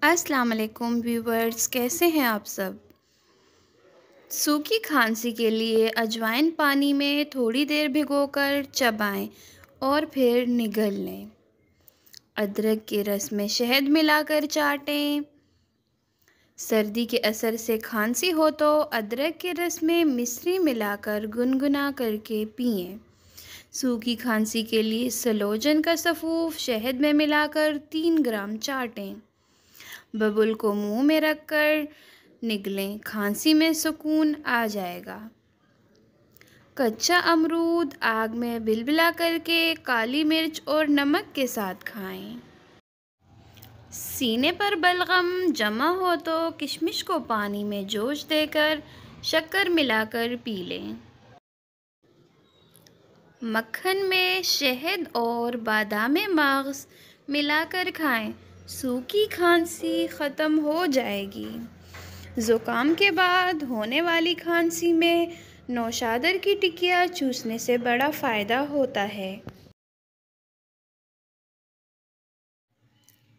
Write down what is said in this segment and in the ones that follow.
अस्सलाम वालेकुम व्यूवर्स, कैसे हैं आप सब। सूखी खांसी के लिए अजवाइन पानी में थोड़ी देर भिगोकर चबाएं और फिर निगल लें। अदरक के रस में शहद मिलाकर चाटें। सर्दी के असर से खांसी हो तो अदरक के रस में मिश्री मिलाकर गुनगुना करके पिएं। सूखी खांसी के लिए सलोजन का सफ़ूफ शहद में मिलाकर 3 ग्राम चाटें। बबुल को मुंह में रखकर निगलें, खांसी में सुकून आ जाएगा। कच्चा अमरूद आग में बिलबिला करके काली मिर्च और नमक के साथ खाएं। सीने पर बलगम जमा हो तो किशमिश को पानी में जोश देकर शक्कर मिलाकर पी लें। मक्खन में शहद और बादाम मगज़ मिलाकर खाएं, सूखी खांसी ख़त्म हो जाएगी। ज़ुकाम के बाद होने वाली खांसी में नौशादर की टिकिया चूसने से बड़ा फ़ायदा होता है।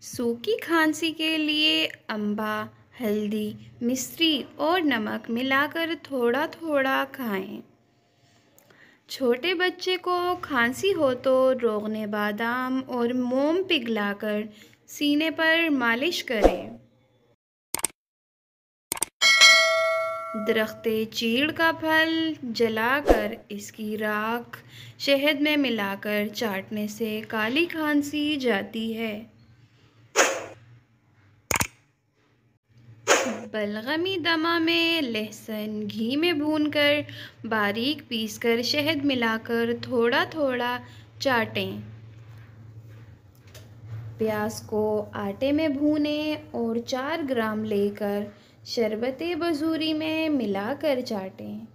सूखी खांसी के लिए अम्बा, हल्दी, मिश्री और नमक मिलाकर थोड़ा थोड़ा खाएं। छोटे बच्चे को खांसी हो तो रोगने बादाम और मोम पिघलाकर सीने पर मालिश करें। दरख्ते चीड़ का फल जलाकर इसकी राख शहद में मिलाकर चाटने से काली खांसी जाती है। बलगमी दमा में लहसुन घी में भूनकर बारीक पीसकर शहद मिलाकर थोड़ा थोड़ा चाटें। प्याज को आटे में भूनें और 4 ग्राम लेकर शरबते बजूरी में मिलाकर चाटें।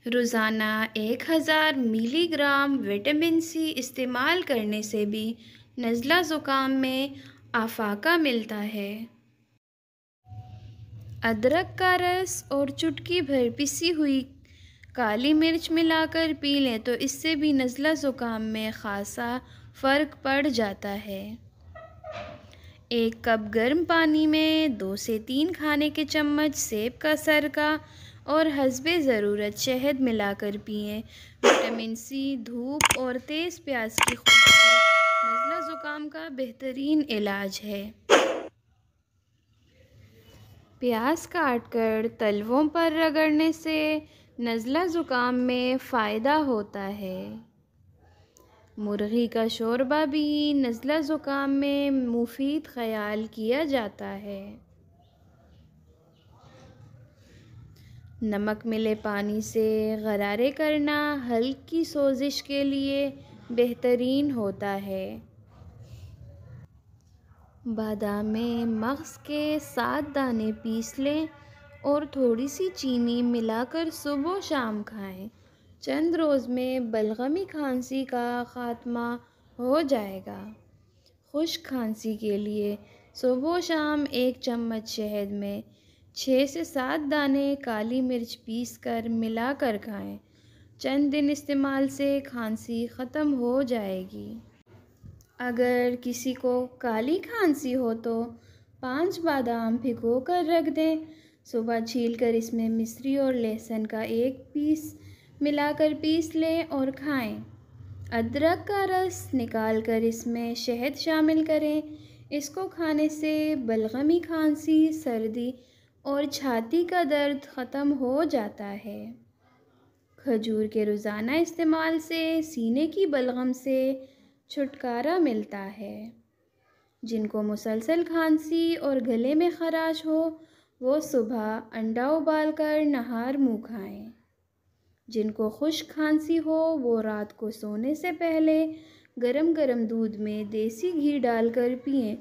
रोज़ाना 1000 मिलीग्राम विटामिन सी इस्तेमाल करने से भी नज़ला ज़ुकाम में आफाका मिलता है। अदरक का रस और चुटकी भर पिसी हुई काली मिर्च मिलाकर पी लें तो इससे भी नज़ला ज़ुकाम में ख़ासा फ़र्क पड़ जाता है। 1 कप गर्म पानी में 2 से 3 खाने के चम्मच सेब का सरका और हस्बे ज़रूरत शहद मिलाकर पिएं। विटामिन सी, धूप और तेज़ प्याज की खुशबू नज़ला ज़ुकाम का बेहतरीन इलाज है। प्याज काटकर तलवों पर रगड़ने से नज़ला ज़ुकाम में फ़ायदा होता है। मुर्गी का शोरबा भी नज़ला ज़ुकाम में मुफीद ख्याल किया जाता है। नमक मिले पानी से गरारे करना हल्की सोजिश के लिए बेहतरीन होता है। बादाम में मगज़ के 7 दाने पीस लें और थोड़ी सी चीनी मिलाकर सुबह शाम खाएं। चंद रोज़ में बलगमी खांसी का ख़ात्मा हो जाएगा। खुश्क खांसी के लिए सुबह शाम 1 चम्मच शहद में 6 से 7 दाने काली मिर्च पीस कर मिलाकर खाएं। चंद दिन इस्तेमाल से खांसी ख़त्म हो जाएगी। अगर किसी को काली खांसी हो तो 5 बादाम भिगो कर रख दें। सुबह छीलकर इसमें मिश्री और लहसुन का 1 पीस मिलाकर पीस लें और खाएं। अदरक का रस निकाल कर इसमें शहद शामिल करें। इसको खाने से बलगमी खांसी, सर्दी और छाती का दर्द ख़त्म हो जाता है। खजूर के रोज़ाना इस्तेमाल से सीने की बलगम से छुटकारा मिलता है। जिनको मुसलसल खांसी और गले में ख़राश हो वो सुबह अंडा उबालकर नहार मुँह खाएं। जिनको खुश्क खांसी हो वो रात को सोने से पहले गरम गरम दूध में देसी घी डालकर पिएं।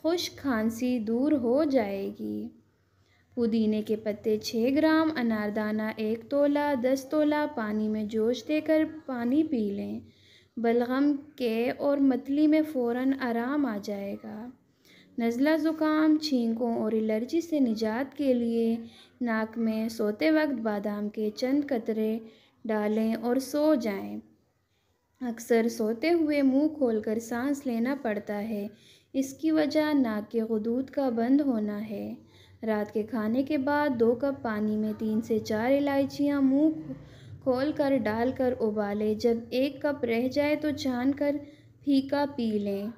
खुश्क खांसी दूर हो जाएगी। पुदीने के पत्ते 6 ग्राम, अनारदाना 1 तोला, 10 तोला पानी में जोश देकर पानी पी लें। बलगम के और मतली में फ़ौरन आराम आ जाएगा। नज़ला ज़ुकाम, छींकों और एलर्जी से निजात के लिए नाक में सोते वक्त बादाम के चंद कतरे डालें और सो जाएं। अक्सर सोते हुए मुंह खोलकर सांस लेना पड़ता है, इसकी वजह नाक के गुदूद का बंद होना है। रात के खाने के बाद 2 कप पानी में 3 से 4 इलायचियाँ मुँह खोल कर डालकर उबालें। जब 1 कप रह जाए तो छानकर फीका पी लें।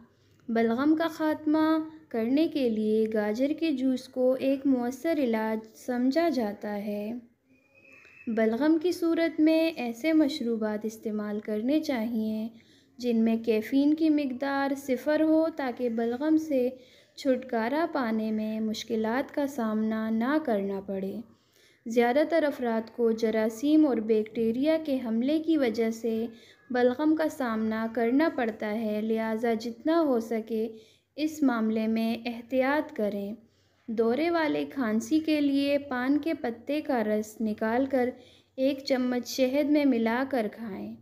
बलगम का ख़ात्मा करने के लिए गाजर के जूस को एक मौसर इलाज समझा जाता है। बलगम की सूरत में ऐसे मशरूबात इस्तेमाल करने चाहिए जिनमें कैफ़ीन की मिकदार 0 हो, ताकि बलगम से छुटकारा पाने में मुश्किलात का सामना ना करना पड़े। ज़्यादातर अफराद को जरासीम और बैक्टीरिया के हमले की वजह से बलगम का सामना करना पड़ता है, लिहाजा जितना हो सके इस मामले में एहतियात करें। दौरे वाले खांसी के लिए पान के पत्ते का रस निकालकर 1 चम्मच शहद में मिलाकर खाएं।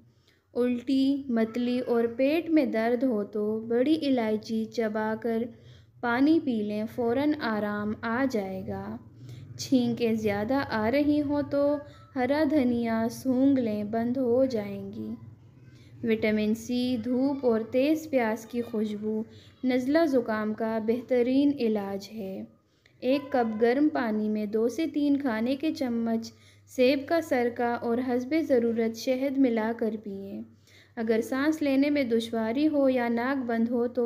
उल्टी, मतली और पेट में दर्द हो तो बड़ी इलायची चबाकर पानी पी लें, फ़ौरन आराम आ जाएगा। छींकें ज़्यादा आ रही हों तो हरा धनिया सूंघ लें, बंद हो जाएंगी। विटामिन सी, धूप और तेज़ प्याज की खुशबू नज़ला ज़ुकाम का बेहतरीन इलाज है। 1 कप गर्म पानी में 2 से 3 खाने के चम्मच सेब का सरका और हस्बे ज़रूरत शहद मिलाकर पिएं। अगर सांस लेने में दुश्वारी हो या नाक बंद हो तो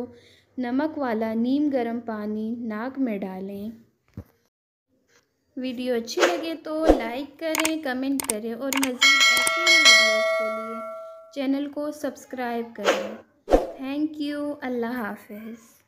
नमक वाला नीम गर्म पानी नाक में डालें। वीडियो अच्छी लगे तो लाइक करें, कमेंट करें और मज़ीद ऐसे ही वीडियोज़ के लिए चैनल को सब्सक्राइब करें। Thank you. अल्लाह हाफ़िज़।